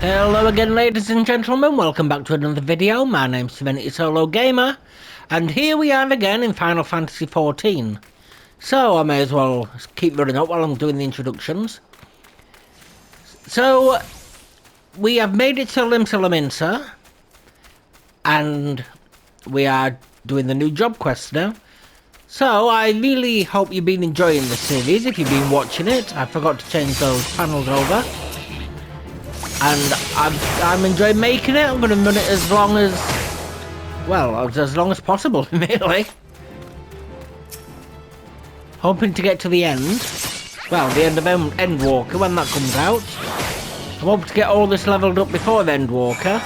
Hello again, ladies and gentlemen, welcome back to another video. My name's SerenitySoloGamer, and here we are again in Final Fantasy XIV. So, I may as well keep running up while I'm doing the introductions. So, we have made it to Limsa, and we are doing the new job quest now. So, I really hope you've been enjoying the series, if you've been watching it. I forgot to change those panels over. And I'm enjoying making it. I'm going to run it as long as, well, as long as possible, really. Hoping to get to the end. Well, the end of Endwalker when that comes out. I hope to get all this leveled up before the Endwalker.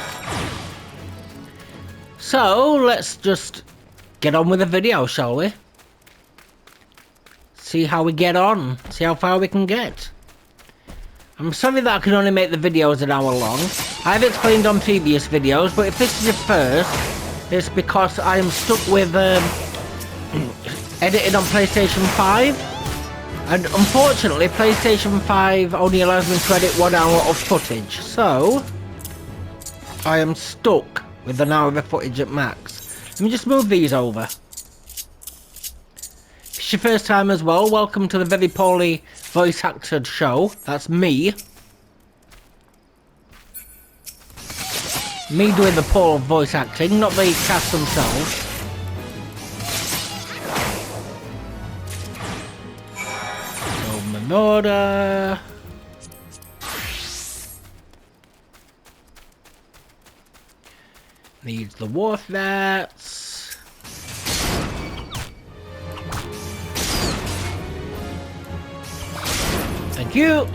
So, let's just get on with the video, shall we? See how we get on. See how far we can get. I'm sorry that I can only make the videos an hour long. I've explained on previous videos, but if this is your first, it's because I am stuck with editing on PlayStation 5. And unfortunately, PlayStation 5 only allows me to edit 1 hour of footage. So, I am stuck with an hour of footage at max. Let me just move these over. If it's your first time as well, welcome to the very poorly voice acted show. That's me. Me doing the poor voice acting, not the cast themselves. So, marauder. Needs the wharf rats. Thank you.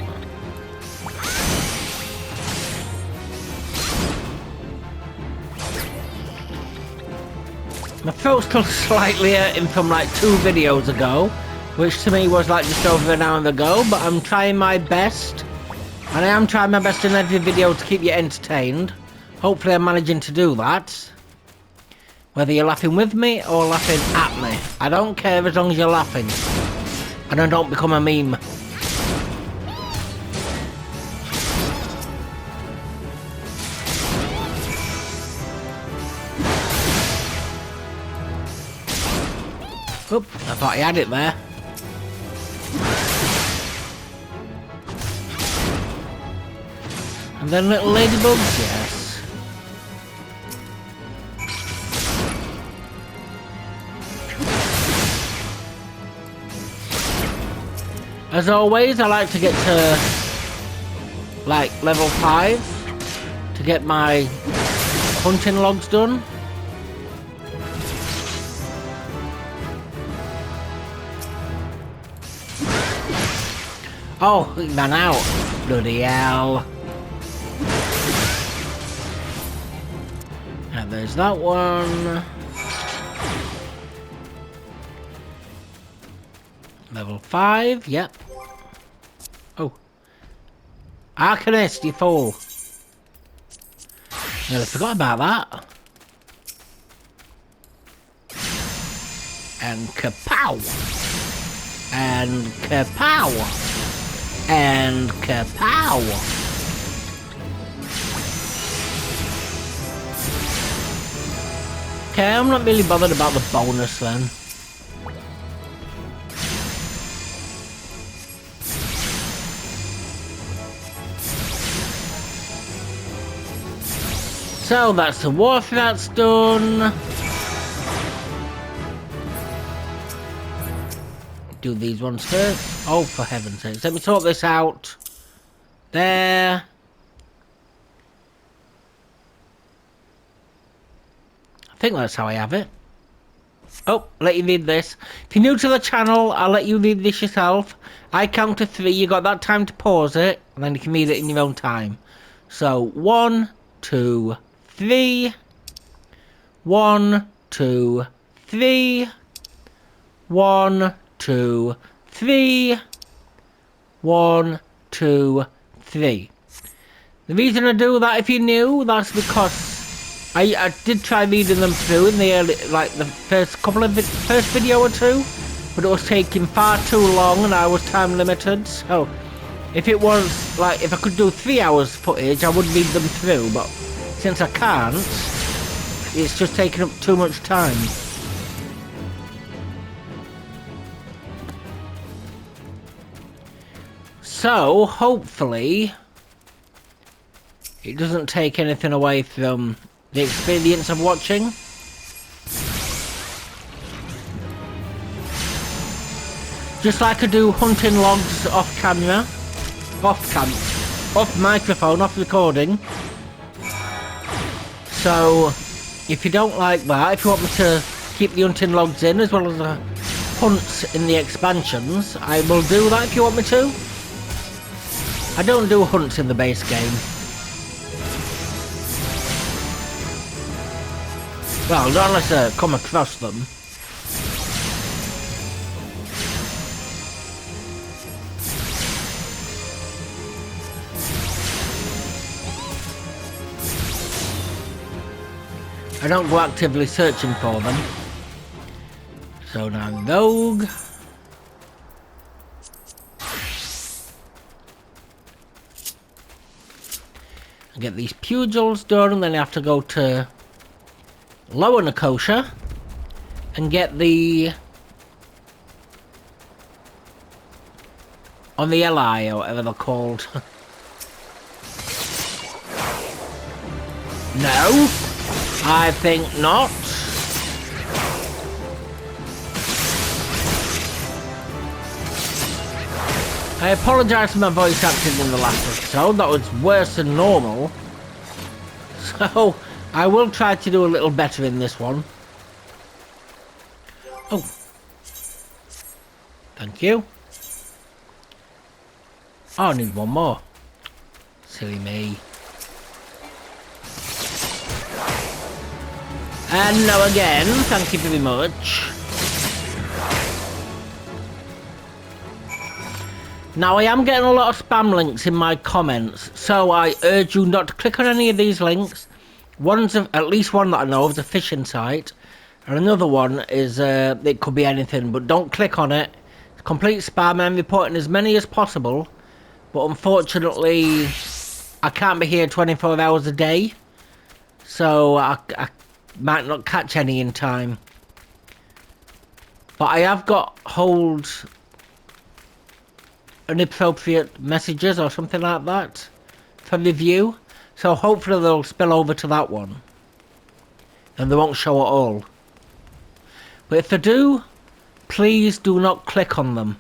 My throat's still slightly hurting from like 2 videos ago, which to me was like just over an hour ago, but I'm trying my best. And I am trying my best in every video to keep you entertained. Hopefully I'm managing to do that. Whether you're laughing with me or laughing at me. I don't care as long as you're laughing. And I don't become a meme. Oop, I thought he had it there. And then little ladybugs, yes. As always, I like to get to like level 5 to get my hunting logs done. Oh, he ran out. Bloody hell. And there's that one. Level 5, yep. Oh. Arcanist, you fool. Nearly forgot about that. And kapow. And kapow. And kapow! Okay, I'm not really bothered about the bonus then. So that's the wharf that's done. Do these ones first. Oh, for heaven's sake. Let me sort this out. There. I think that's how I have it. Oh, let you read this. If you're new to the channel, I'll let you read this yourself. I count to 3. You got that time to pause it, and then you can read it in your own time. So, 1, 2, 3. 1, 2, 3. 1, 2, 3. 1, 2, 3. The reason I do that, if you're new, that's because I did try reading them through in the early, like the first video or two, but it was taking far too long and I was time limited. So If it was, like, if I could do 3 hours footage, I would read them through, but since I can't, it's just taking up too much time. So, hopefully, it doesn't take anything away from the experience of watching. Just like I do hunting logs off camera, off microphone, off recording. So, if you don't like that, if you want me to keep the hunting logs in as well as the hunts in the expansions, I will do that if you want me to. I don't do hunts in the base game. Well, not unless I come across them. I don't go actively searching for them. So now Rogue. I get these pugils done, and then I have to go to Lower Nicosia and get the on the LI or whatever they're called. No, I think not. I apologise for my voice acting in the last episode. That was worse than normal. So I will try to do a little better in this one. Oh. Thank you. Oh, I need one more. Silly me. And now again, thank you very much. Now I am getting a lot of spam links in my comments, so I urge you not to click on any of these links. One's at least one that I know of is a phishing site, and another one is it could be anything, but don't click on it. It's complete spam. I'm reporting as many as possible, but unfortunately I can't be here 24 hours a day, so I might not catch any in time. But I have got hold inappropriate messages or something like that for review, so hopefully they'll spill over to that one and they won't show at all. But if they do, please do not click on them.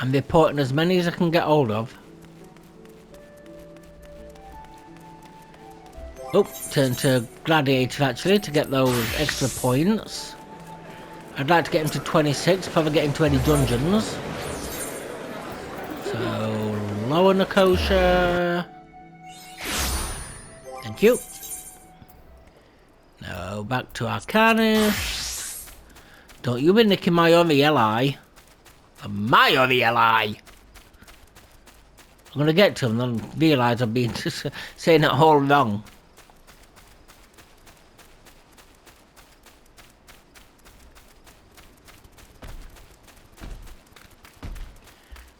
I'm reporting as many as I can get hold of. Oh, turn to Gladiator actually to get those extra points. I'd like to get him to 26 before I get into any dungeons. So, Lower Nicosia. Thank you. Now, back to Arcanist. Don't you be nicking my Orieli. My Orieli! I'm going to get to them and realise I've been saying it all wrong.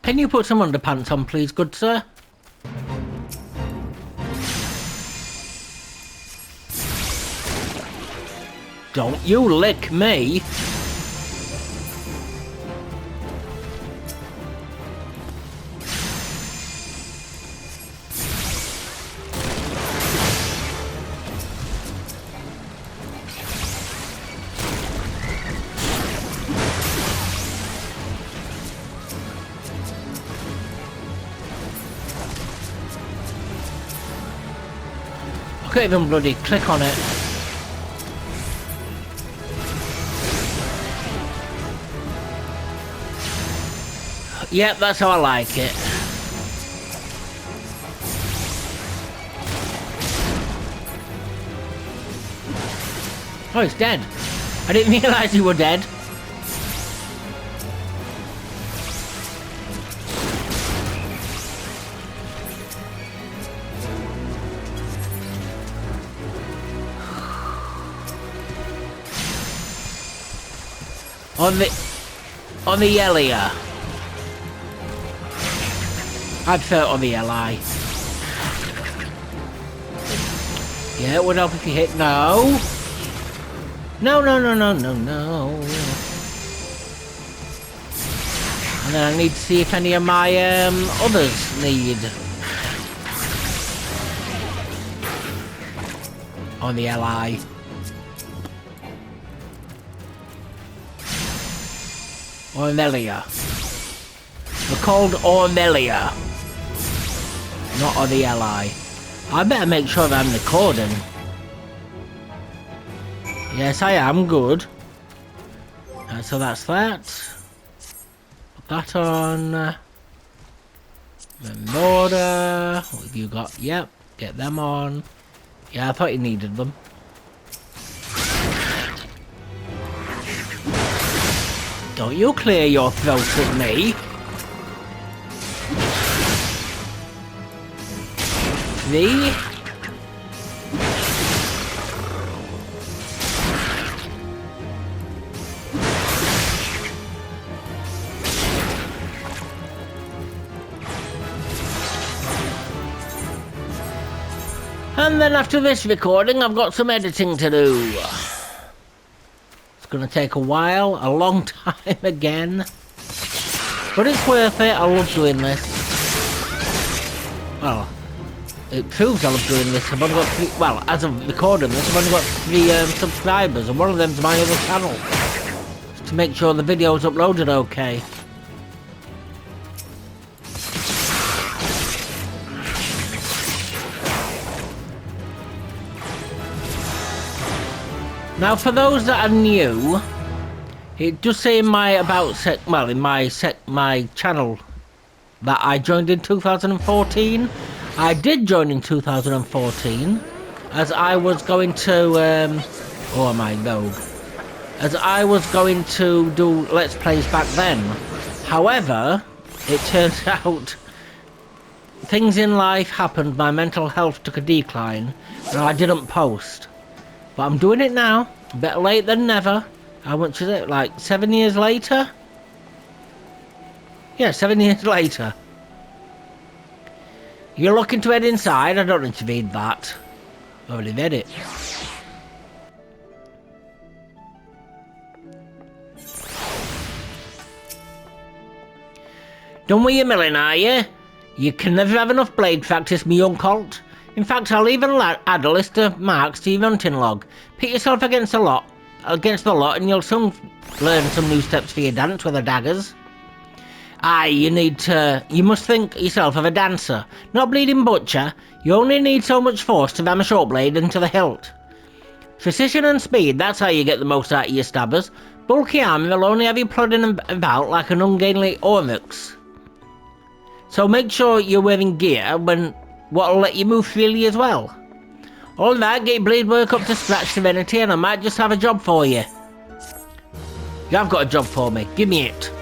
Can you put some underpants on, please, good sir? Don't you lick me! I can't even bloody click on it. Yep, that's how I like it. Oh, he's dead. I didn't realise you were dead. On the Elia. I'd prefer it on the Li. Yeah, it would help if you hit no. No. And then I need to see if any of my others need. On the Li. Ornelia. They're called Ornelia. Not on the Li. I better make sure that I'm recording. Yes, I am. Good. So that's that. Put that on. The marauder. What have you got? Yep. Get them on. Yeah, I thought you needed them. Don't you clear your throat at me. Me? And then after this recording, I've got some editing to do. It's gonna take a while, a long time again. But it's worth it, I love doing this. Well, it proves I love doing this. I've only got 3, well, as of recording this, I've only got 3 subscribers, and one of them's my other channel. To make sure the video's uploaded okay. Now, for those that are new, it does say in my my channel that I joined in 2014. I did join in 2014, as I was going to, oh my rogue, as I was going to do Let's Plays back then. However, it turns out things in life happened, my mental health took a decline, and I didn't post. But I'm doing it now. Better late than never. How much is it? Like 7 years later? Yeah, 7 years later. You're looking to head inside? I don't need to read that. I already read it. Done with your milling, are you? You can never have enough blade practice, me young colt. In fact, I'll even add a list of marks to your hunting log. Pit yourself against the lot, and you'll soon learn some new steps for your dance with the daggers. Aye, you must think yourself of a dancer, not bleeding butcher. You only need so much force to ram a short blade into the hilt. Precision and speed, that's how you get the most out of your stabbers. Bulky armour will only have you plodding about like an ungainly oryx. So make sure you're wearing gear what'll let you move freely as well. All that, get your blade work up to scratch, Serenity, and I might just have a job for you. You have got a job for me, give me it.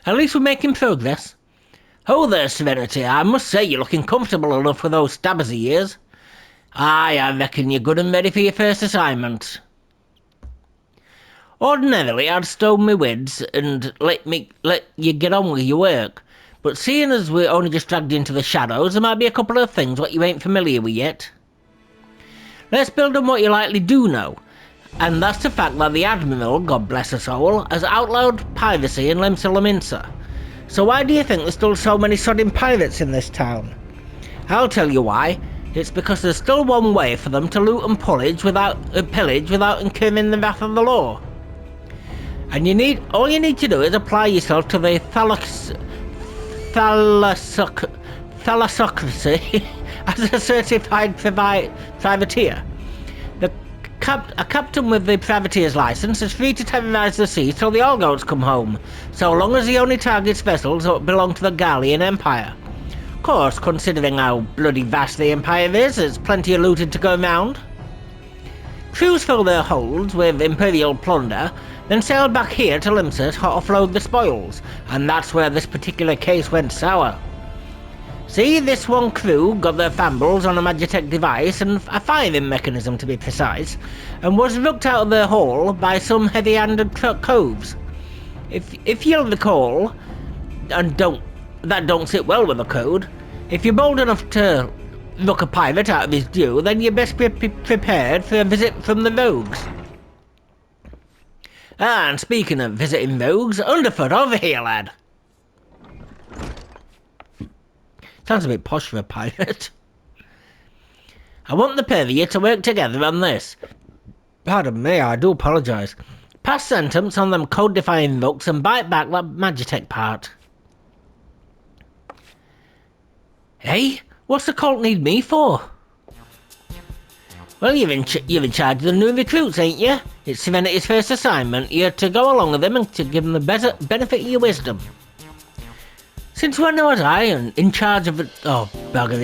At least we're making progress. Oh there, Serenity, I must say you're looking comfortable enough with those stabbers of yours. Aye, I reckon you're good and ready for your first assignment. Ordinarily, I'd stow my wids and let you get on with your work, but seeing as we're only just dragged into the shadows, there might be a couple of things what you ain't familiar with yet. Let's build on what you likely do know, and that's the fact that the Admiral, God bless her soul, has outlawed piracy in Lemsa Laminsa. So why do you think there's still so many sodding pirates in this town? I'll tell you why. It's because there's still one way for them to loot and pillage without incurring the wrath of the law. And all you need to do is apply yourself to the thalassocracy as a certified privateer. A captain with the privateer's license is free to terrorise the seas till the Allgoats come home, so long as he only targets vessels that belong to the Gallian Empire. Of course, considering how bloody vast the Empire is, there's plenty of looting to go round. Crews fill their holds with Imperial plunder, then sailed back here to Limsa to offload the spoils, and that's where this particular case went sour. See, this one crew got their fumbles on a Magitech device and a firing mechanism to be precise, and was looked out of their hole by some heavy-handed coves. If you'll recall, and that don't sit well with the code, if you're bold enough to look a pirate out of his due, then you best be prepared for a visit from the rogues. And speaking of visiting rogues, Underfoot, over here, lad. Sounds a bit posh for a pirate. I want the pair of you to work together on this. Pardon me, I do apologise. Pass sentence on them code-defying looks and bite back that Magitech part. Hey, what's the cult need me for? Well, you're in charge of the new recruits, ain't you? It's Serenity's first assignment. You're to go along with them and to give them the benefit of your wisdom. Since when was I in charge of it? Oh, bugger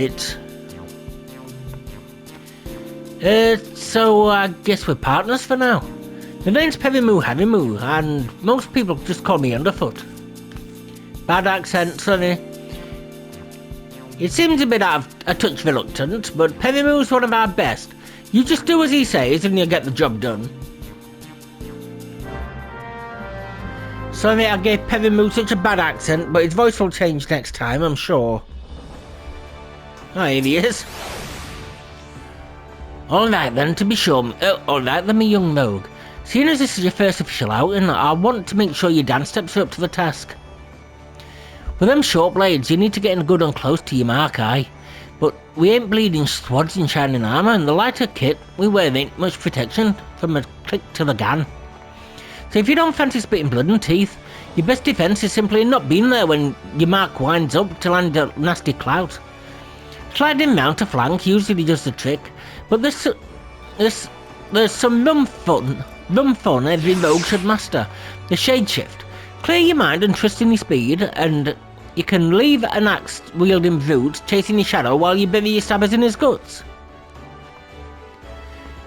it. So I guess we're partners for now. The name's Perimoo Harrymoo, and most people just call me Underfoot. Bad accent, sonny. It seems a bit a touch reluctant, but Perimoo's one of our best. You just do as he says and you'll get the job done. Sorry I gave Perimoo such a bad accent, but his voice will change next time, I'm sure. Oh, here he is. Alright then, to be sure. Alright then, my young rogue. Seeing as this is your first official outing, I want to make sure your dance steps are up to the task. With them short blades, you need to get in good and close to your mark eye. But we ain't bleeding squads in shining armour, and the lighter kit we wear ain't much protection from a click to the gun. So if you don't fancy spitting blood and teeth, your best defence is simply not being there when your mark winds up to land a nasty clout. Sliding round to flank usually does the trick, but there's some rum fun every rogue should master. The shade shift. Clear your mind and trust in your speed, and you can leave an axe-wielding brute chasing your shadow while you bury your stabbers in his guts.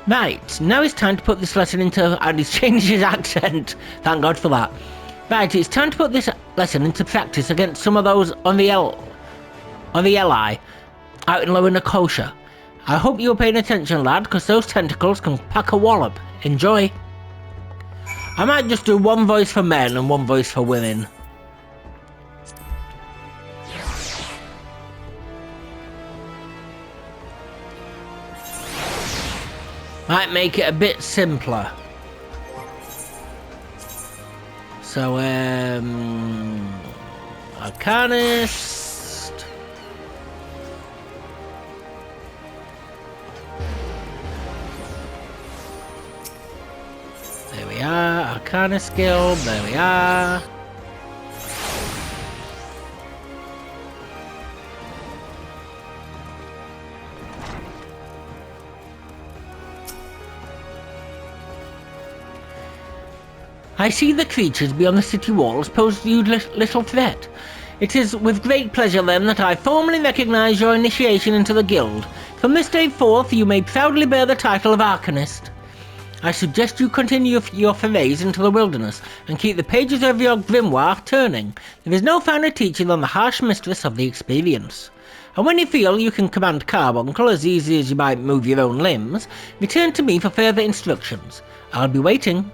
Right, now it's time to put this lesson into... and he's changed his accent. Thank God for that. Right, it's time to put this lesson into practice against some of those on the LI out in Lower Nicosia. I hope you're paying attention, lad, because those tentacles can pack a wallop. Enjoy. I might just do one voice for men and one voice for women. Might make it a bit simpler. So, arcanist. There we are, arcanist skill, there we are. I see the creatures beyond the city walls pose you little threat. It is with great pleasure then that I formally recognise your initiation into the guild. From this day forth you may proudly bear the title of arcanist. I suggest you continue your forays into the wilderness and keep the pages of your grimoire turning. There is no finer teacher than the harsh mistress of the experience. And when you feel you can command Carbuncle as easy as you might move your own limbs, return to me for further instructions. I'll be waiting.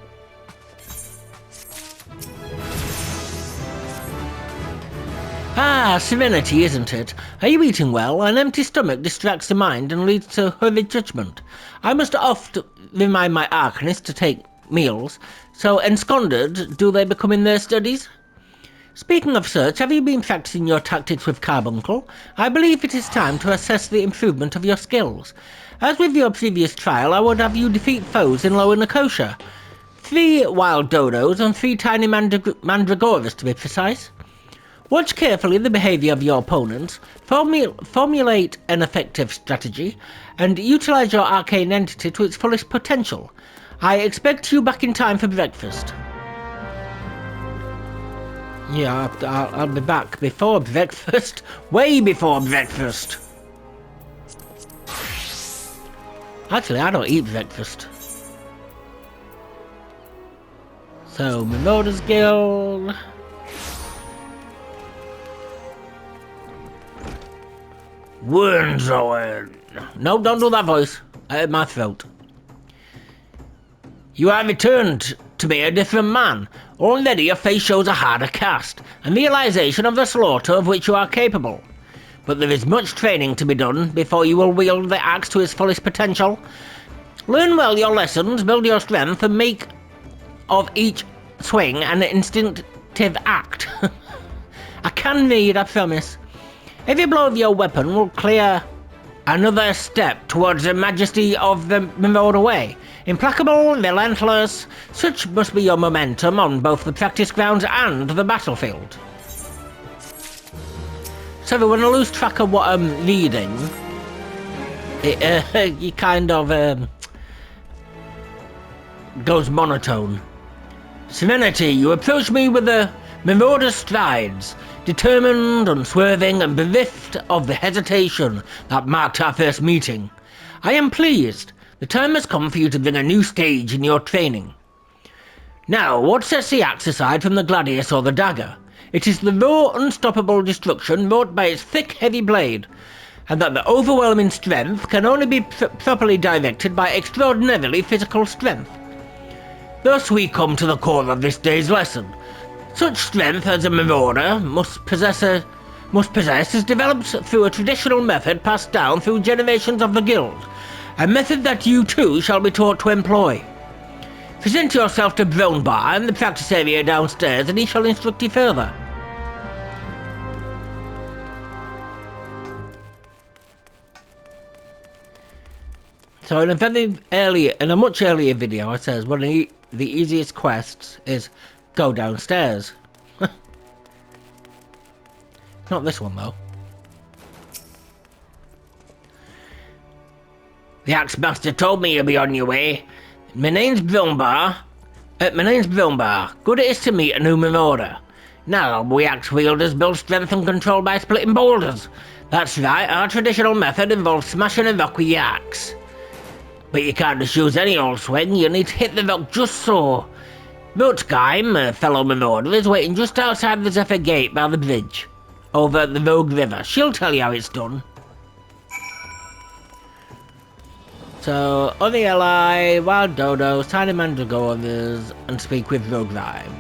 Ah, serenity, isn't it? Are you eating well? An empty stomach distracts the mind and leads to hurried judgment. I must oft remind my arcanists to take meals, so enscondered do they become in their studies? Speaking of such, have you been practicing your tactics with Carbuncle? I believe it is time to assess the improvement of your skills. As with your previous trial, I would have you defeat foes in Lower Nicosia. 3 wild dodos and 3 tiny mandragoras to be precise. Watch carefully the behaviour of your opponents, formulate an effective strategy, and utilise your arcane entity to its fullest potential. I expect you back in time for breakfast. Yeah, I'll be back before breakfast. Way before breakfast. Actually, I don't eat breakfast. So, Marauders Guild... Wernzoen. No, don't do that voice. I hurt my throat. You have returned to be a different man. Already your face shows a harder cast, and realization of the slaughter of which you are capable. But there is much training to be done before you will wield the axe to its fullest potential. Learn well your lessons, build your strength, and make of each swing an instinctive act. I can read, I promise. Every blow of your weapon will clear another step towards the majesty of the marauder way. Implacable, relentless, such must be your momentum on both the practice grounds and the battlefield. So when I lose track of what I'm reading, you kind of goes monotone. Serenity, you approach me with the marauder strides, determined, unswerving, and bereft of the hesitation that marked our first meeting. I am pleased. The time has come for you to bring a new stage in your training. Now, what sets the axe aside from the gladius or the dagger? It is the raw, unstoppable destruction wrought by its thick, heavy blade, and that the overwhelming strength can only be properly directed by extraordinarily physical strength. Thus we come to the core of this day's lesson. Such strength as a marauder must possess is developed through a traditional method passed down through generations of the guild, a method that you too shall be taught to employ. Present yourself to Brownbar in the practice area downstairs, and he shall instruct you further. So in a much earlier video, it says one of the easiest quests is go downstairs. Not this one though. The Axe Master told me you'll be on your way. My name's Brownbar. Good it is to meet a new marauder. Now we axe wielders build strength and control by splitting boulders. That's right, our traditional method involves smashing a rock with your axe. But you can't just use any old swing, you need to hit the rock just so. Rutgeim, a fellow marauder, is waiting just outside the Zephyr Gate by the bridge, over at the Rogue River. She'll tell you how it's done. So, other ally, wild dodos, tiny mandragoras, and speak with Rutgeim.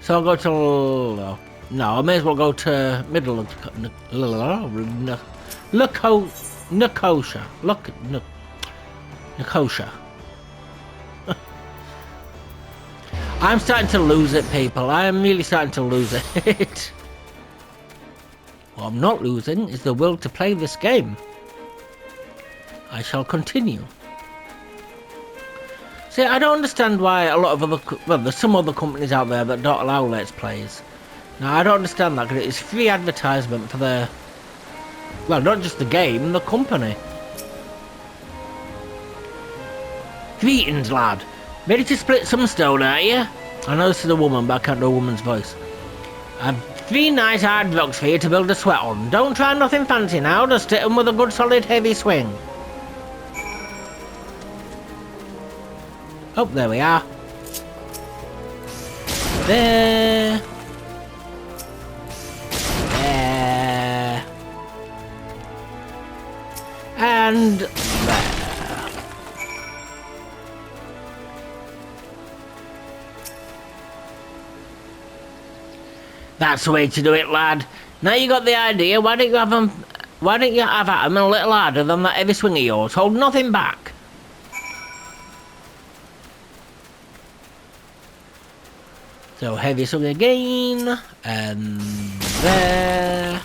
So I'll go to... No, I may as well go to middle of... Nicosia. I'm starting to lose it, people. I am really starting to lose it. What I'm not losing is the will to play this game. I shall continue. See, I don't understand why a lot of other... Well, there's some other companies out there that don't allow Let's Plays. Now, I don't understand that, because it's free advertisement for their... Well, not just the game, the company. Greetings, lad. Ready to split some stone, are you? I know this is a woman, but I can't do a woman's voice. I've 3 nice hard rocks for you to build a sweat on. Don't try nothing fancy now, just hit them with a good solid heavy swing. Oh, there we are. There. There. And there. That's the way to do it, lad. Now you got the idea, why don't you have at 'em a little harder than that heavy swing of yours? Hold nothing back. So heavy swing again, and there.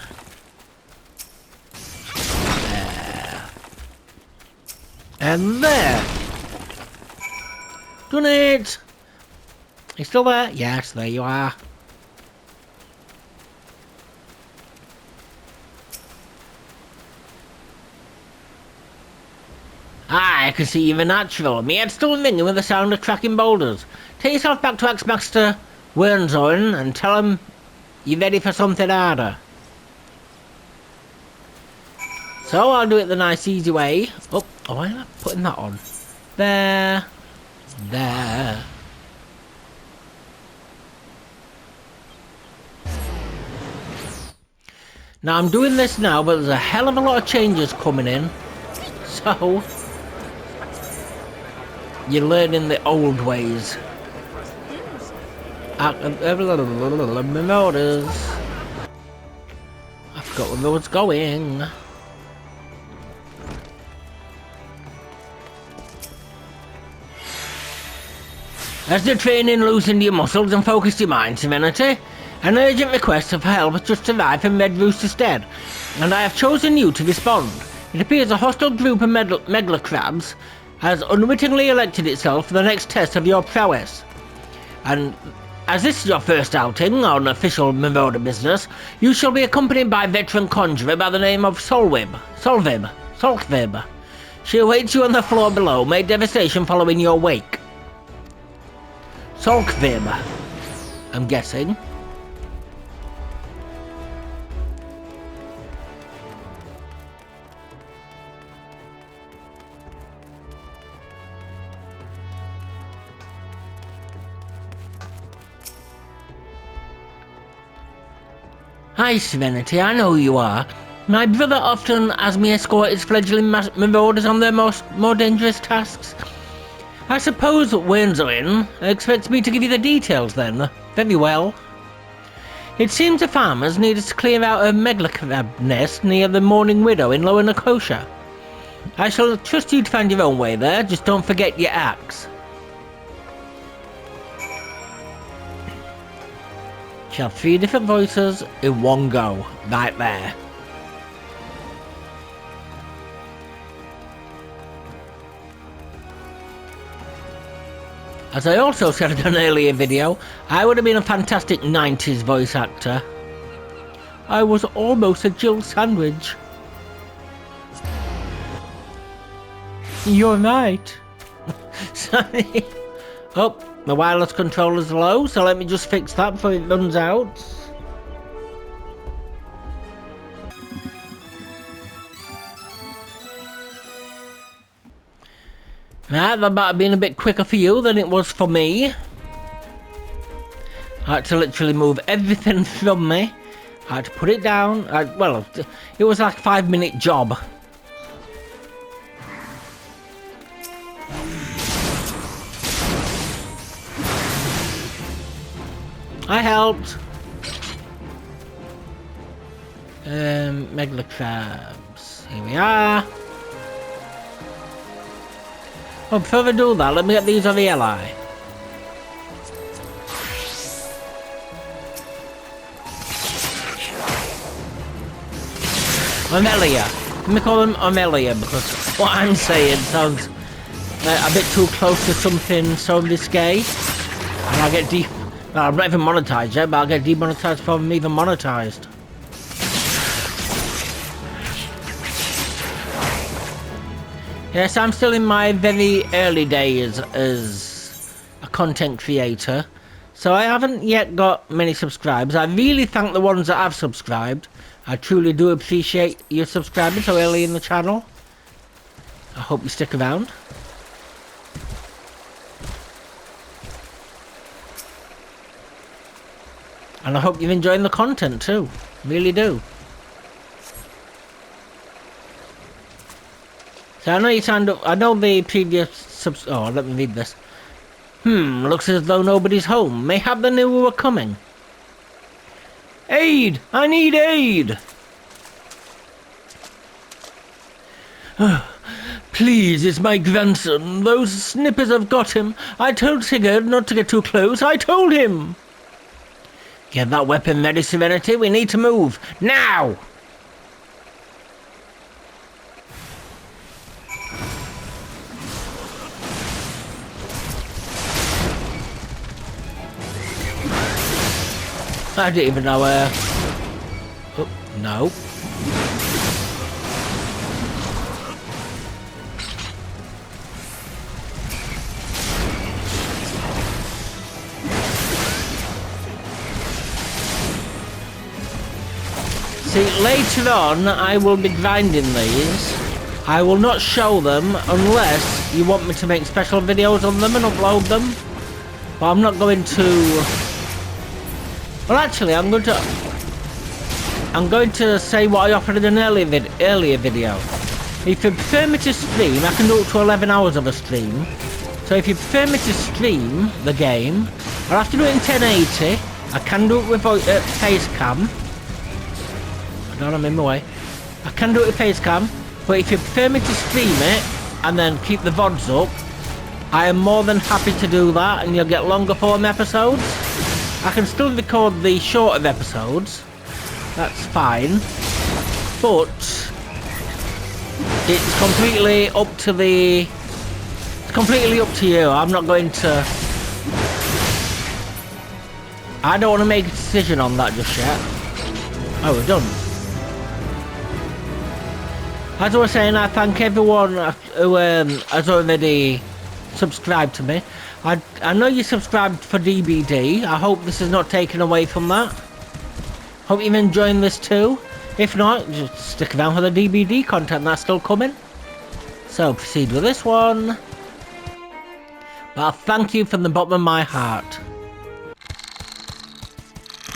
There. And there. Done it! You still there? Yes, there you are. I can see you're a natural. Me head's still ringing with the sound of tracking boulders. Take yourself back to Axmaster Wernzoen and tell him you're ready for something harder. So I'll do it the nice easy way. Oh, why am I putting that on? There. There. Now I'm doing this now, but there's a hell of a lot of changes coming in. So, you're learning the old ways. Marauders. I forgot where I was going. As the training loosened your muscles and focused your mind, Serenity, an urgent request for help has just arrived from Red Rooster's stead, and I have chosen you to respond. It appears a hostile group of megla crabs has unwittingly elected itself for the next test of your prowess. And as this is your first outing on official Marauder business, you shall be accompanied by a veteran conjurer by the name of Solvib. She awaits you on the floor below. May devastation follow in your wake. Solvib, I'm guessing. Hi, Serenity, I know who you are. My brother often has me escort his fledgling marauders on their more dangerous tasks. I suppose Wernzoin expects me to give you the details then. Very well. It seems the farmers need us to clear out a megla crab nest near the Morning Widow in Lower Nicosia. I shall trust you to find your own way there, just don't forget your axe. You have 3 different voices in one go, right there. As I also said in an earlier video, I would have been a fantastic 90s voice actor. I was almost a Jill Sandwich. You're right. Sorry. Oh. The wireless controller's low, so let me just fix that before it runs out. Right, that might have been a bit quicker for you than it was for me. I had to literally move everything from me. I had to put it down. Well, it was like a 5-minute job. I helped. Megla crabs. Here we are. Oh, before I do that, let me get these on the LI. Amelia. Let me call them Amelia because what I'm saying sounds a bit too close to something so risque. And I get deep. Well, I'm not even monetized yet, but I'll get demonetized before I'm even monetized. Yes, I'm still in my very early days as a content creator, so I haven't yet got many subscribers. I really thank the ones that have subscribed. I truly do appreciate you subscribing so early in the channel. I hope you stick around. And I hope you're enjoying the content too. Really do. So I know you signed up. I know the previous oh, let me read this. Looks as though nobody's home. Mayhap they knew we were coming. Aid! I need aid! Please, it's my grandson. Those snippers have got him. I told Sigurd not to get too close. I told him! Get that weapon ready, Serenity. We need to move. Now! I didn't even know where... Oh, no. See, later on, I will be grinding these. I will not show them unless you want me to make special videos on them and upload them. But I'm not going to... Well, actually, I'm going I'm going to say what I offered in an earlier video. If you prefer me to stream, I can do up to 11 hours of a stream. So if you prefer me to stream the game, I'll have to do it in 1080. I can do it with face cam. I don't know, I'm in my way. I can do it with face cam, but if you prefer me to stream it and then keep the VODs up, I am more than happy to do that, and you'll get longer form episodes. I can still record the shorter episodes. That's fine. But it's completely up to you. I'm not going to... I don't want to make a decision on that just yet. Oh, we're done. As I was saying, I thank everyone who has already subscribed to me. I know you subscribed for DBD. I hope this is not taken away from that. Hope you're enjoying this too. If not, just stick around for the DBD content that's still coming. So proceed with this one. But I thank you from the bottom of my heart.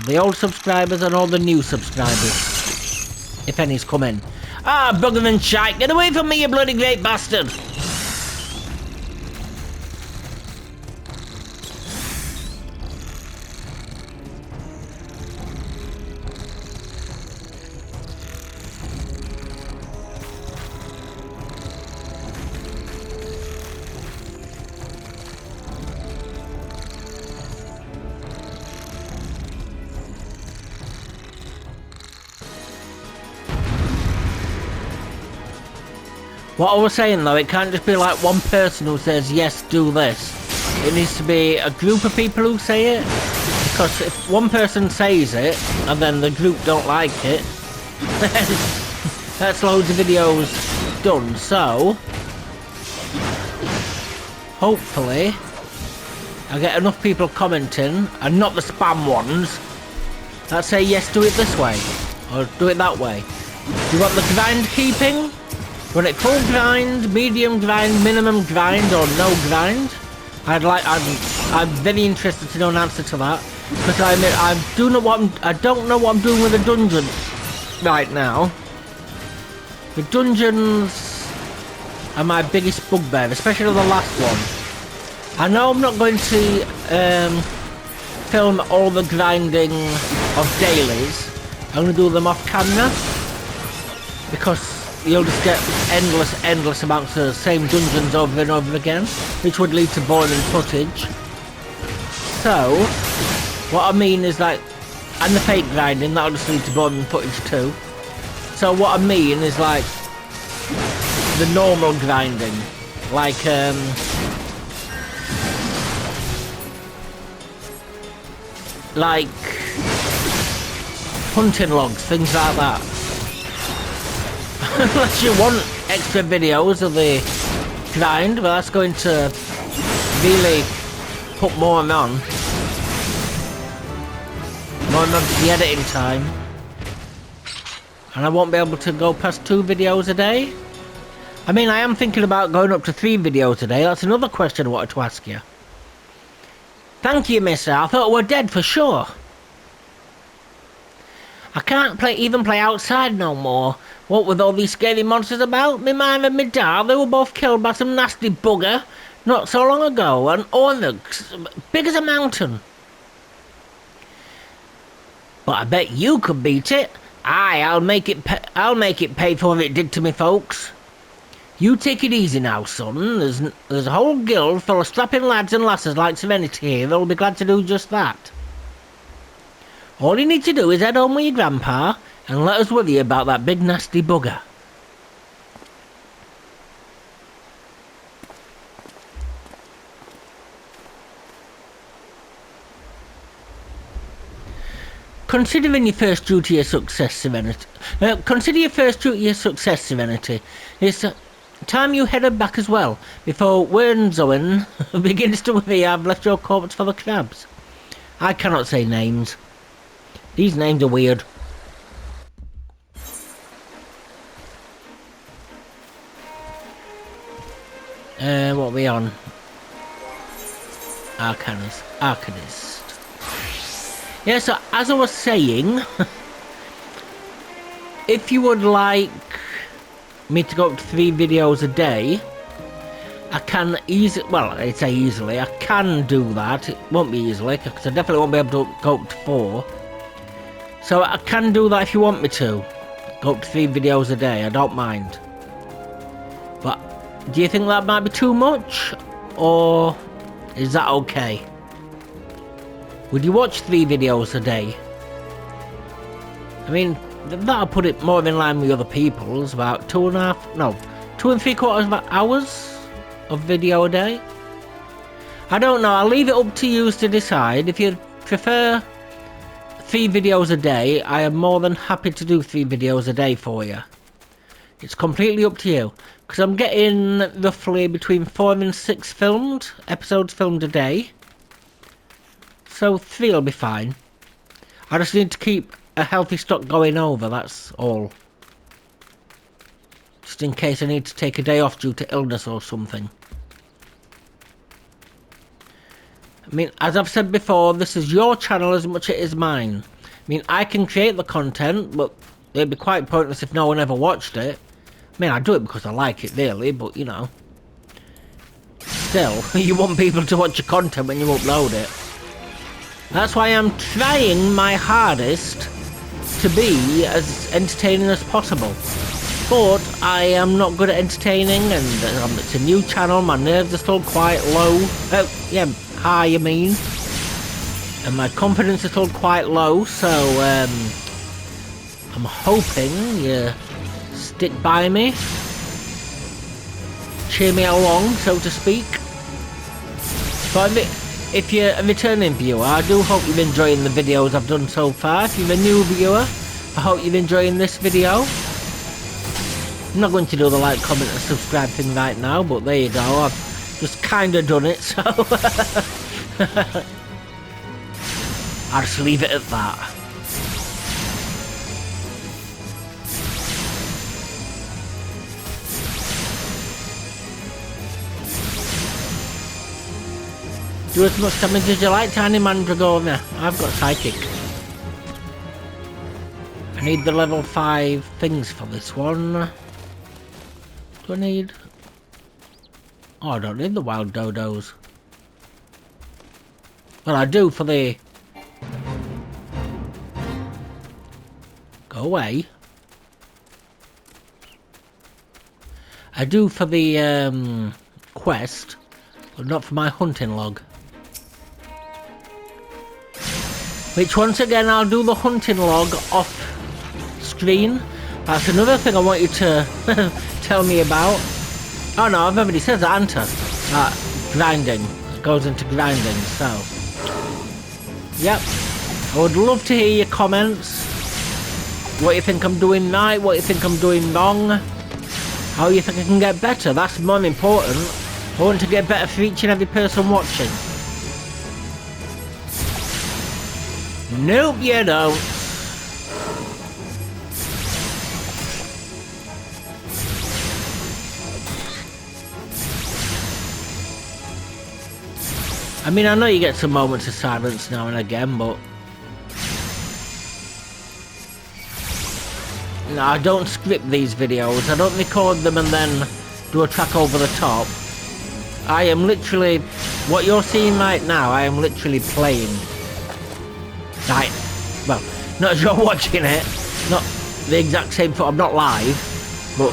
The old subscribers and all the new subscribers. If any's coming. Ah, bugger and shite, get away from me, you bloody great bastard! What I was saying though, it can't just be like one person who says yes, do this. It needs to be a group of people who say it. Because if one person says it, and then the group don't like it, then that's loads of videos done. So, hopefully, I get enough people commenting, and not the spam ones, that say yes, do it this way, or do it that way. You want the grind keeping? Run it full grind, medium grind, minimum grind, or no grind? I'm very interested to know an answer to that, because I don't know what I'm doing with the dungeon right now. The dungeons are my biggest bugbear, especially the last one. I know I'm not going to film all the grinding of dailies. I'm going to do them off camera, because you'll just get endless amounts of the same dungeons over and over again, which would lead to boring footage. So, what I mean is like, and the fake grinding, that'll just lead to boring footage too. So what I mean is like, the normal grinding, like hunting logs, things like that. Unless you want extra videos of the grind, but that's going to really put more on to the editing time, and I won't be able to go past 2 videos a day. I mean, I am thinking about going up to 3 videos a day. That's another question I wanted to ask you. Thank you, mister. I thought we were dead for sure. I can't even play outside no more. What with all these scary monsters about? Me mum and me dad, they were both killed by some nasty bugger not so long ago, and ornux, big as a mountain. But I bet you could beat it. Aye, I'll make it pay for what it did to me folks. You take it easy now, son. There's a whole guild full of strapping lads and lasses like Serenity here that'll be glad to do just that. All you need to do is head home with your grandpa and let us worry about that big nasty bugger. Consider your first duty a success, Serenity. It's time you headed back as well, before Wernzoen begins to worry I've left your corpse for the crabs. I cannot say names. These names are weird. What are we on? Arcanist. Yeah, so as I was saying, if you would like me to go up to 3 videos a day, I can easily, well, I say easily, I can do that. It won't be easily, because I definitely won't be able to go up to 4. So I can do that if you want me to. Go up to 3 videos a day, I don't mind. But do you think that might be too much? Or is that okay? Would you watch 3 videos a day? I mean, that'll put it more in line with other people's, about 2 and 3/4 hours of video a day. I don't know, I'll leave it up to you to decide. If you prefer 3 videos a day, I am more than happy to do 3 videos a day for you. It's completely up to you, because I'm getting roughly between 4 and 6 episodes filmed a day. So 3 will be fine. I just need to keep a healthy stock going over, that's all. Just in case I need to take a day off due to illness or something. I mean, as I've said before, this is your channel as much as it is mine. I mean, I can create the content, but it'd be quite pointless if no one ever watched it. I mean, I do it because I like it, really, but, you know. Still, you want people to watch your content when you upload it. That's why I'm trying my hardest to be as entertaining as possible. But I am not good at entertaining, and it's a new channel, my nerves are still quite low. High, I mean. And my confidence is still quite low, so I'm hoping you stick by me. Cheer me along, so to speak. But if you're a returning viewer, I do hope you're enjoying the videos I've done so far. If you're a new viewer, I hope you're enjoying this video. I'm not going to do the like, comment and subscribe thing right now, but there you go. I've just kinda done it, so I'll just leave it at that. Do as much damage as you like, Tiny Mandragora. I've got Psychic. I need the level 5 things for this one. Do I need... Oh, I don't need the wild dodos. Well, I do for the... Go away. I do for the quest, but not for my hunting log. Which, once again, I'll do the hunting log off screen. That's another thing I want you to tell me about. Oh no, I've already said that, haven't I? Grinding. It goes into grinding, so... Yep. I would love to hear your comments. What you think I'm doing right, what you think I'm doing wrong. How you think I can get better, that's more important. I want to get better for each and every person watching. Nope, you don't. I mean, I know you get some moments of silence now and again, but... No, I don't script these videos. I don't record them and then do a track over the top. I am literally... What you're seeing right now, I am literally playing. Right. Well, not as you're watching it. Not the exact same I'm not live. But,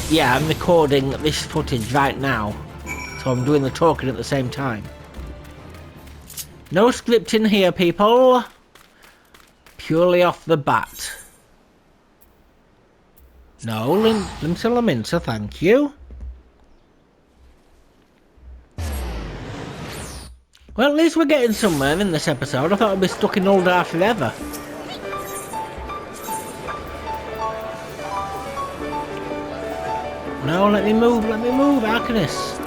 yeah, I'm recording this footage right now. So I'm doing the talking at the same time. No scripting here, people. Purely off the bat. No, Limsa, thank you. Well, at least we're getting somewhere in this episode. I thought I'd be stuck in Uldar forever. No, let me move, arcanist.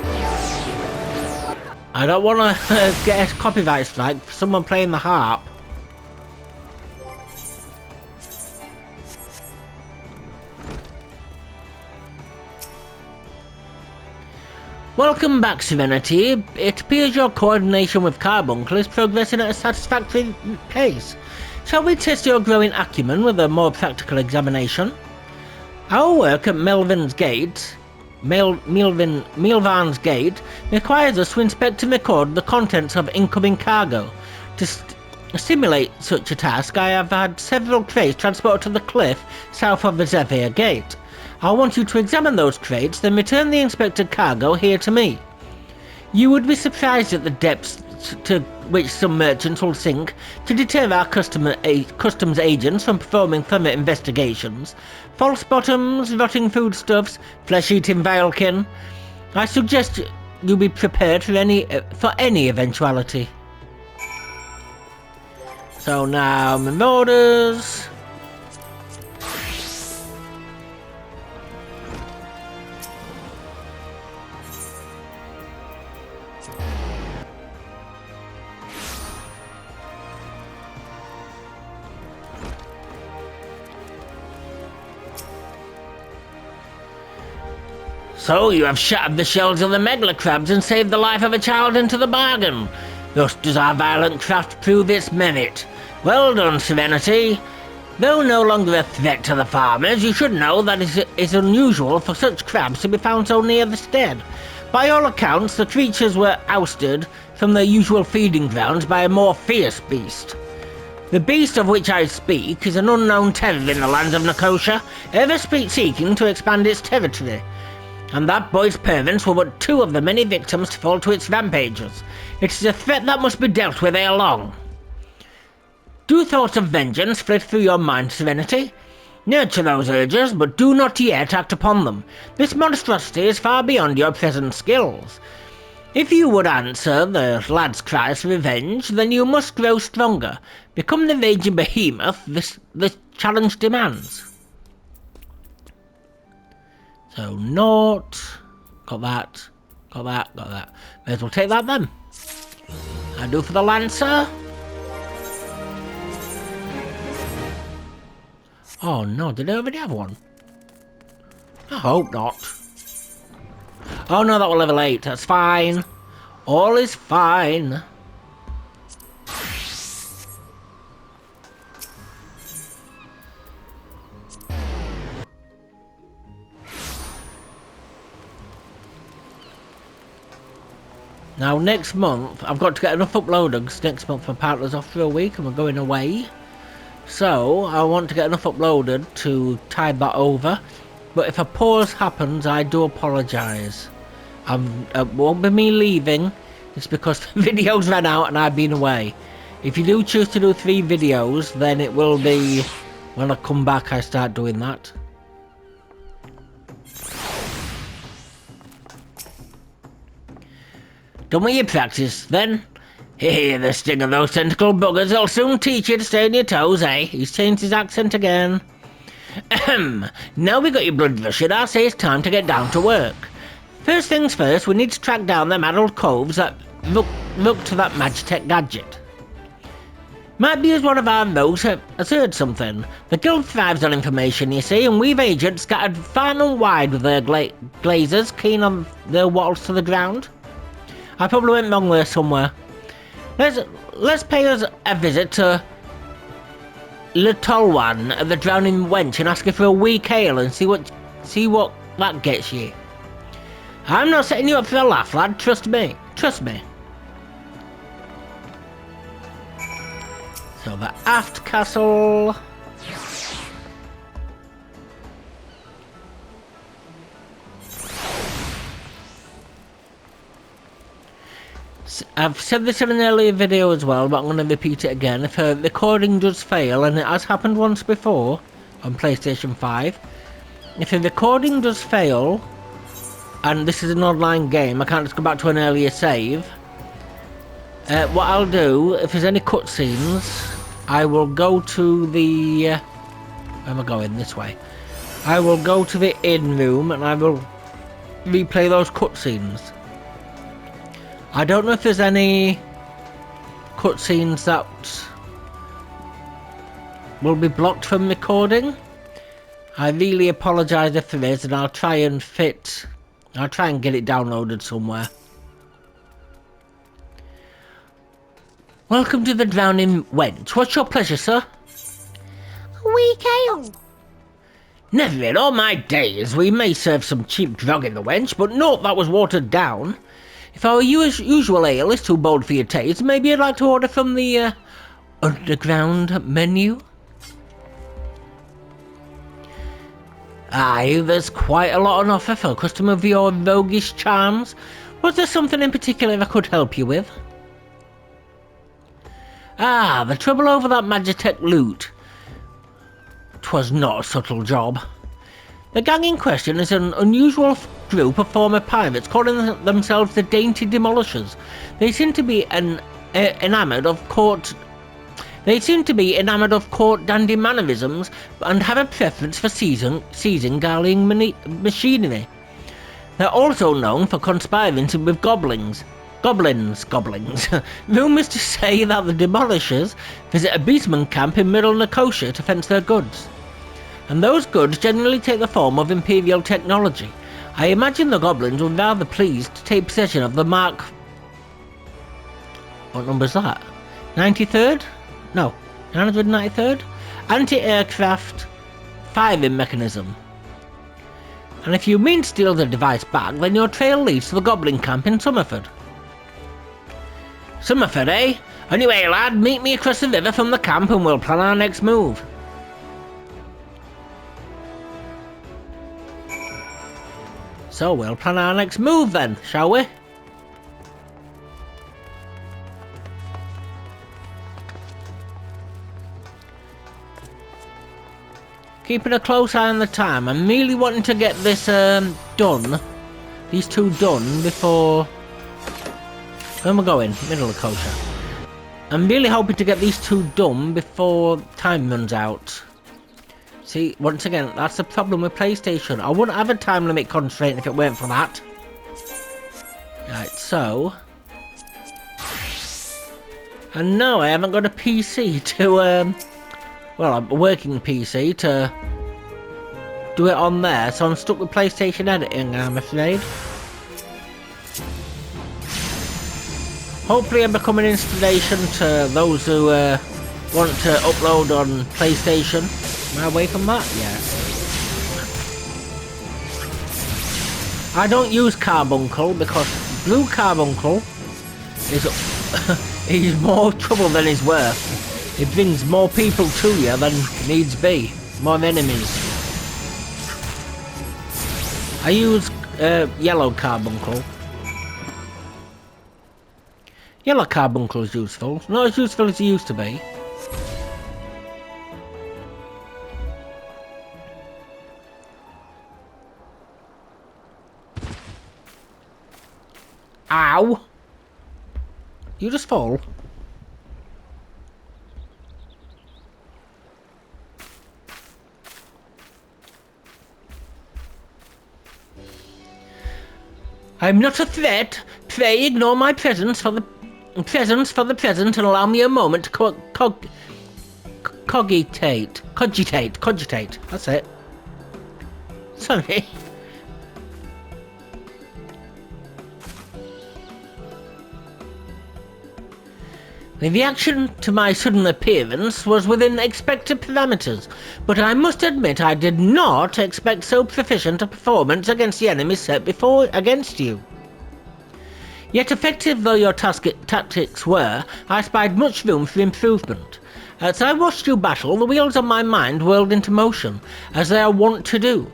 I don't want to get a copyright strike for someone playing the harp. Welcome back, Serenity. It appears your coordination with Carbuncle is progressing at a satisfactory pace. Shall we test your growing acumen with a more practical examination? Our work at Melvin's Gate, Melvan's Gate, requires us to inspect and record the contents of incoming cargo. To simulate such a task, I have had several crates transported to the cliff south of the Zephyr Gate. I want you to examine those crates, then return the inspected cargo here to me. You would be surprised at the depths to which some merchants will sink to deter our customs agents from performing thorough investigations. False bottoms, rotting foodstuffs, flesh-eating vilekin. I suggest you be prepared for any eventuality. So now, marauders. So you have shattered the shells of the megla crabs and saved the life of a child into the bargain. Thus does our violent craft prove its merit. Well done, Serenity. Though no longer a threat to the farmers, you should know that it is unusual for such crabs to be found so near the stead. By all accounts, the creatures were ousted from their usual feeding grounds by a more fierce beast. The beast of which I speak is an unknown terror in the lands of Nicosia, ever seeking to expand its territory. And that boy's parents were but two of the many victims to fall to its rampages. It is a threat that must be dealt with ere long. Do thoughts of vengeance flit through your mind, Serenity? Nurture those urges, but do not yet act upon them. This monstrosity is far beyond your present skills. If you would answer the lad's cries for revenge, then you must grow stronger. Become the raging behemoth this challenge demands. So, naught. Got that. May as well take that then. I do for the Lancer. Oh no, did I already have one? I hope not. Oh no, that was level 8. That's fine. All is fine. Now next month, I've got to get enough uploaded because next month my partner's off for a week and we're going away. So, I want to get enough uploaded to tide that over. But if a pause happens, I do apologise. It won't be me leaving, it's because the videos ran out and I've been away. If you do choose to do 3 videos, then it will be when I come back I start doing that. Done with your practice, then? Hear the sting of those tentacle buggers, they'll soon teach you to stay on your toes, eh? He's changed his accent again. Ahem. Now we got your blood rushing, I say it's time to get down to work. First things first, we need to track down them adult coves that look to that Magitech gadget. Might be as one of our rogues has heard something. The guild thrives on information, you see, and we've agents scattered far and wide with their glazers keen on their wattles to the ground. I probably went wrong there somewhere. Let's pay us a visit to Little One, the Drowning Wench, and ask her for a weak ale and see what that gets you. I'm not setting you up for a laugh, lad. Trust me. Trust me. So the aft castle. I've said this in an earlier video as well, but I'm going to repeat it again. If a recording does fail, and it has happened once before on PlayStation 5, if a recording does fail, and this is an online game, I can't just go back to an earlier save, what I'll do, if there's any cutscenes, I will go to the... where am I going? This way. I will go to the inn room and I will replay those cutscenes. I don't know if there's any cutscenes that will be blocked from recording. I really apologise if there is, and I'll try and get it downloaded somewhere. Welcome to the Drowning Wench. What's your pleasure, sir? ale. Never in all my days. We may serve some cheap drug in the wench, but not that was watered down. If our usual ale is too bold for your taste, maybe you'd like to order from the underground menu? Aye, there's quite a lot on offer for a customer of your roguish charms. Was there something in particular I could help you with? Ah, the trouble over that Magitech loot. 'Twas not a subtle job. The gang in question is an unusual group of former pirates calling themselves the Dainty Demolishers. They seem to be enamoured of court dandy mannerisms and have a preference for seizing darling machinery. They're also known for conspiring with goblins. Rumours to say that the Demolishers visit a beastman camp in Middle Nicosia to fence their goods. And those goods generally take the form of Imperial technology. I imagine the goblins were rather pleased to take possession of the Mark... What number's that? 93rd? No, 993rd? Anti-aircraft firing mechanism. And if you mean to steal the device back, then your trail leads to the goblin camp in Summerford. Summerford, eh? Anyway, lad, meet me across the river from the camp and we'll plan our next move. So we'll plan our next move then, shall we? Keeping a close eye on the time. I'm really wanting to get this done. These two done before... Where am I going? Middle of Kosher. I'm really hoping to get these two done before time runs out. See, once again, that's the problem with PlayStation. I wouldn't have a time limit constraint if it weren't for that. Right, so... And no, I haven't got a PC to, well, a working PC to do it on there, so I'm stuck with PlayStation editing, I'm afraid. Hopefully I'm becoming an inspiration to those who want to upload on PlayStation. Am I away from that? Yeah. I don't use Carbuncle because Blue Carbuncle is he's more trouble than he's worth. It brings more people to you than needs be. More enemies. I use Yellow Carbuncle. Yellow Carbuncle is useful. Not as useful as it used to be. Ow! You just fall. I'm not a threat. Pray ignore my presence for the present and allow me a moment to cogitate. That's it. Sorry. The reaction to my sudden appearance was within expected parameters, but I must admit I did not expect so proficient a performance against the enemy set before against you. Yet effective though your tactics were, I spied much room for improvement. As I watched you battle, the wheels of my mind whirled into motion, as they are wont to do,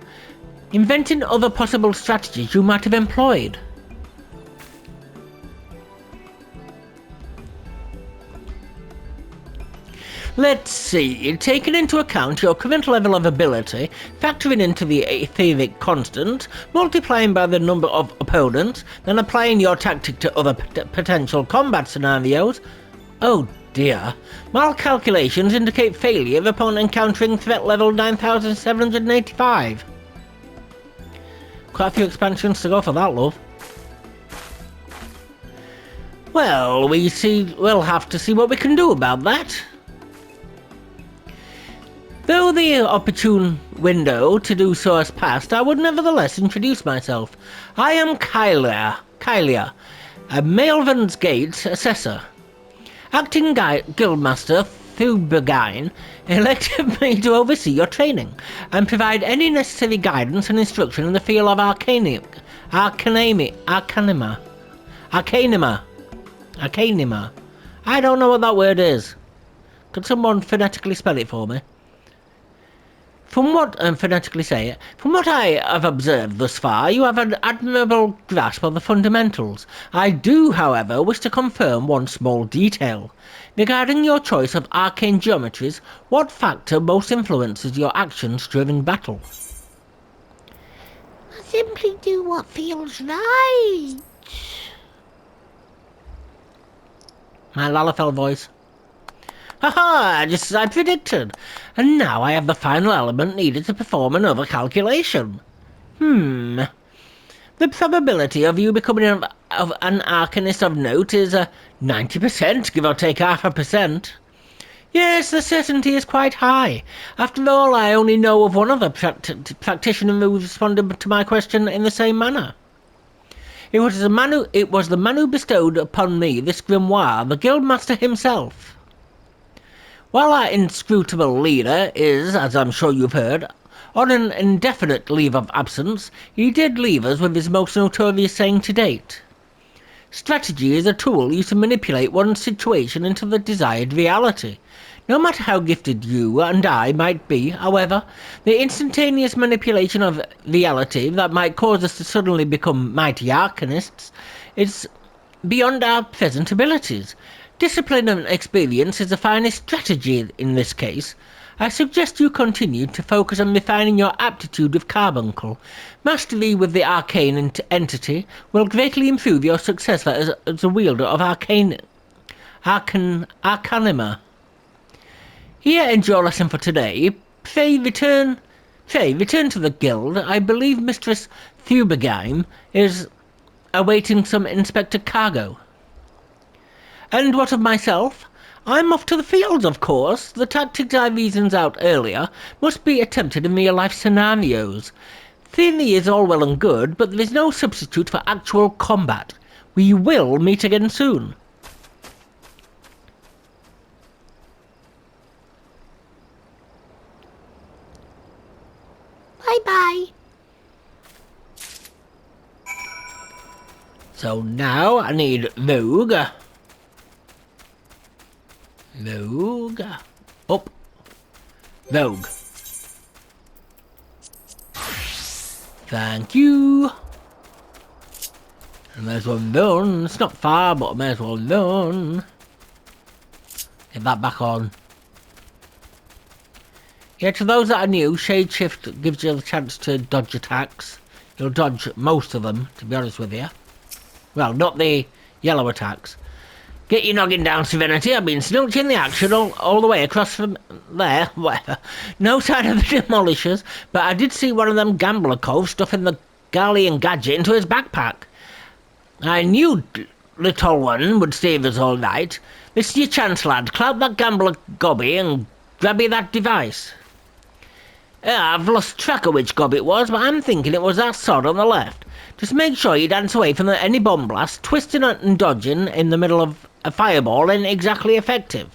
inventing other possible strategies you might have employed. Let's see, taking into account your current level of ability, factoring into the etheric constant, multiplying by the number of opponents, then applying your tactic to other potential combat scenarios. Oh dear, my calculations indicate failure upon encountering threat level 9785. Quite a few expansions to go for that, love. Well, we'll have to see what we can do about that. Though the opportune window to do so has passed, I would nevertheless introduce myself. I am Kylia, a Maelvan's Gate assessor. Acting Guildmaster Thubergine elected me to oversee your training and provide any necessary guidance and instruction in the field of arcanima. I don't know what that word is. Could someone phonetically spell it for me? From what I have observed thus far, you have an admirable grasp of the fundamentals. I do, however, wish to confirm one small detail. Regarding your choice of arcane geometries, what factor most influences your actions during battle? I simply do what feels right. My Lalafell voice. Haha, just as I predicted. And now I have the final element needed to perform another calculation. The probability of you becoming an arcanist of note is 90%, give or take half a percent. Yes, the certainty is quite high. After all, I only know of one other practitioner who responded to my question in the same manner. It was the man who bestowed upon me this grimoire, the guildmaster himself. While our inscrutable leader is, as I'm sure you've heard, on an indefinite leave of absence, he did leave us with his most notorious saying to date. Strategy is a tool used to manipulate one's situation into the desired reality. No matter how gifted you and I might be, however, the instantaneous manipulation of reality that might cause us to suddenly become mighty arcanists is beyond our present abilities. Discipline and experience is the finest strategy in this case. I suggest you continue to focus on refining your aptitude with carbuncle. Mastery with the arcane entity will greatly improve your success as a wielder of arcanima. Here ends your lesson for today. Pray return to the guild. I believe Mistress Thubergheim is awaiting some inspected cargo. And what of myself? I'm off to the fields, of course. The tactics I reasoned out earlier must be attempted in real-life scenarios. Theory is all well and good, but there is no substitute for actual combat. We will meet again soon. Bye-bye. So now I need Rogue. Up. Rogue. Thank you. I may as well run. It's not far, but I may as well run. Get that back on. Yeah, to those that are new, Shade Shift gives you the chance to dodge attacks. You'll dodge most of them, to be honest with you. Well, not the yellow attacks. Get your noggin down, Serenity. I've been snooching the action all the way across from there, whatever. No sign of the demolishers, but I did see one of them gambler coves stuffing the Garlean gadget into his backpack. I knew little one would save us all right. This is your chance, lad. Clout that gambler gobby and grab you that device. I've lost track of which gob it was, but I'm thinking it was that sod on the left. Just make sure you dance away from any bomb blast. Twisting and dodging in the middle of a fireball ain't exactly effective.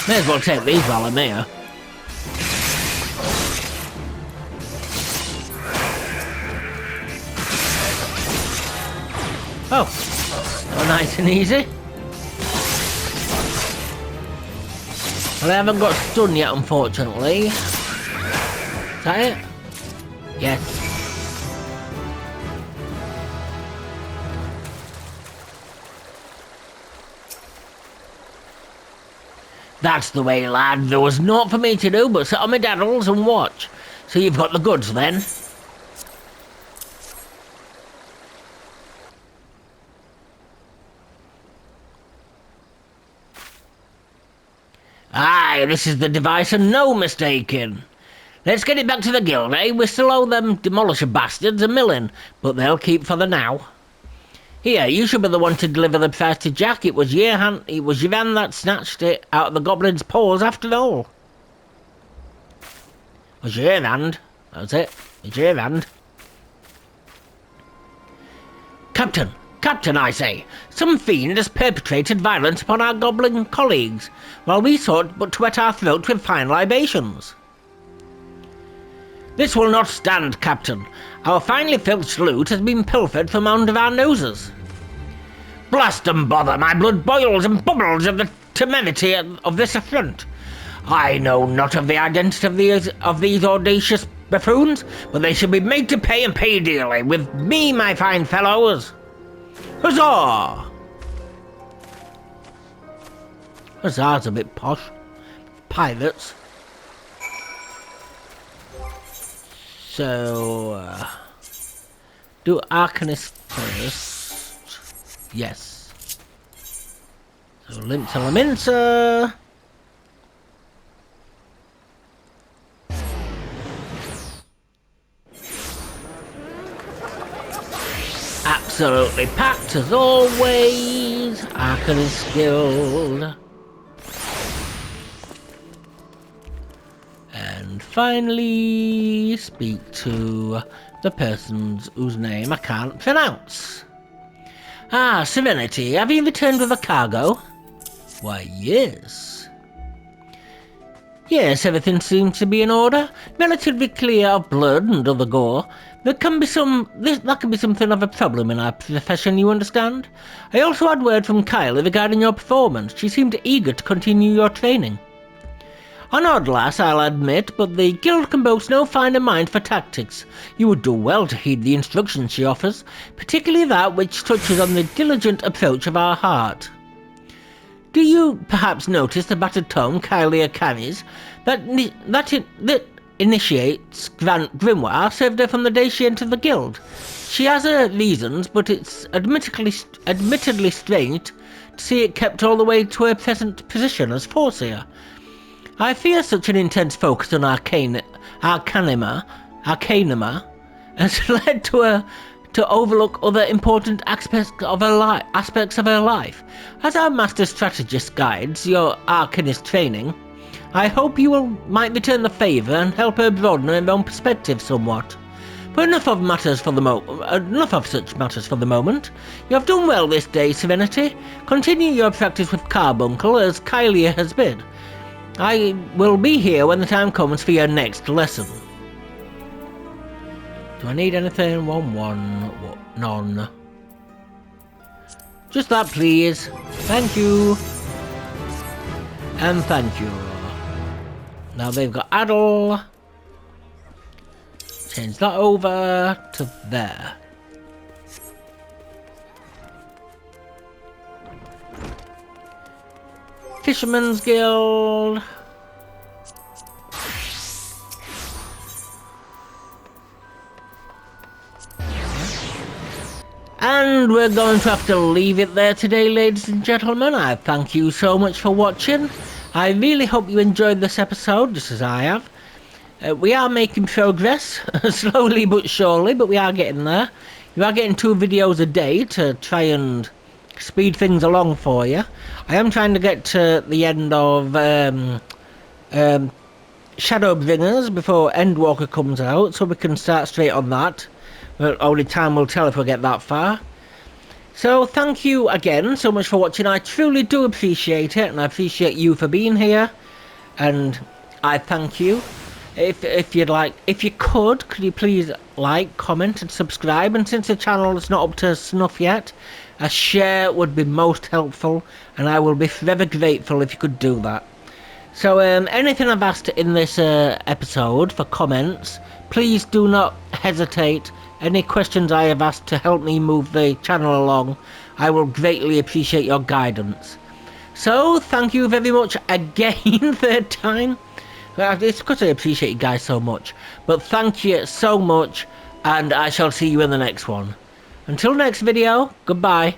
May as well take these while I'm here. Oh, nice and easy. Well, I haven't got stunned yet, unfortunately. Is that it? Yes. That's the way, lad. There was naught for me to do but sit on my daddles and watch. So you've got the goods, then? Aye, this is the device and no mistaking. Let's get it back to the guild, eh? We still owe them demolisher bastards a million, but they'll keep for the now. Here, you should be the one to deliver the prize to Jack. It was your hand that snatched it out of the goblin's paws after all. It was your hand. That's it. It's your hand. Captain, Captain, I say, some fiend has perpetrated violence upon our goblin colleagues, while we sought but to wet our throats with fine libations. This will not stand, Captain. Our finely filched loot has been pilfered from under our noses. Blast and bother, my blood boils and bubbles of the temerity of this affront. I know not of the identity of these audacious buffoons, but they shall be made to pay and pay dearly, with me, my fine fellows. Huzzah! Huzzah's a bit posh. Pirates. So, do arcanist first. Yes. So, Limsa Laminsa. Absolutely packed as always. Arcanist Guild. And finally, speak to the persons whose name I can't pronounce. Ah, Serenity, have you returned with a cargo? Why, yes. Yes, everything seems to be in order. Relatively clear of blood and other gore. That can be something of a problem in our profession, you understand? I also had word from Kylie regarding your performance. She seemed eager to continue your training. An odd lass, I'll admit, but the guild can boast no finer mind for tactics. You would do well to heed the instructions she offers, particularly that which touches on the diligent approach of our heart. Do you perhaps notice the battered tome Kylie carries? That initiates grimoire served her from the day she entered the guild. She has her reasons, but it's admittedly strange to see it kept all the way to her present position as Foreseer. I fear such an intense focus on arcanima has led to her to overlook other important aspects of her life. As our master strategist guides your arcanist training, I hope you might return the favour and help her broaden her own perspective somewhat. But enough of such matters for the moment. You have done well this day, Serenity. Continue your practice with Carbuncle as Kylie has bid. I will be here when the time comes for your next lesson. Do I need anything? None. Just that, please. Thank you. And thank you. Now they've got Adel. Change that over to there. Fisherman's Guild. And we're going to have to leave it there today, ladies and gentlemen. I thank you so much for watching. I really hope you enjoyed this episode, just as I have. We are making progress, slowly but surely, but we are getting there. You are getting 2 videos a day to try and speed things along for you. I am trying to get to the end of Shadowbringers before Endwalker comes out, so we can start straight on that. But only time will tell if we get that far. So thank you again so much for watching. I truly do appreciate it, and I appreciate you for being here. And I thank you. If you could you please like, comment and subscribe, and since the channel is not up to snuff yet, a share would be most helpful, and I will be forever grateful if you could do that. So anything I've asked in this episode for comments, please do not hesitate. Any questions I have asked to help me move the channel along, I will greatly appreciate your guidance. So thank you very much again, third time. It's because I appreciate you guys so much. But thank you so much, and I shall see you in the next one. Until next video, goodbye.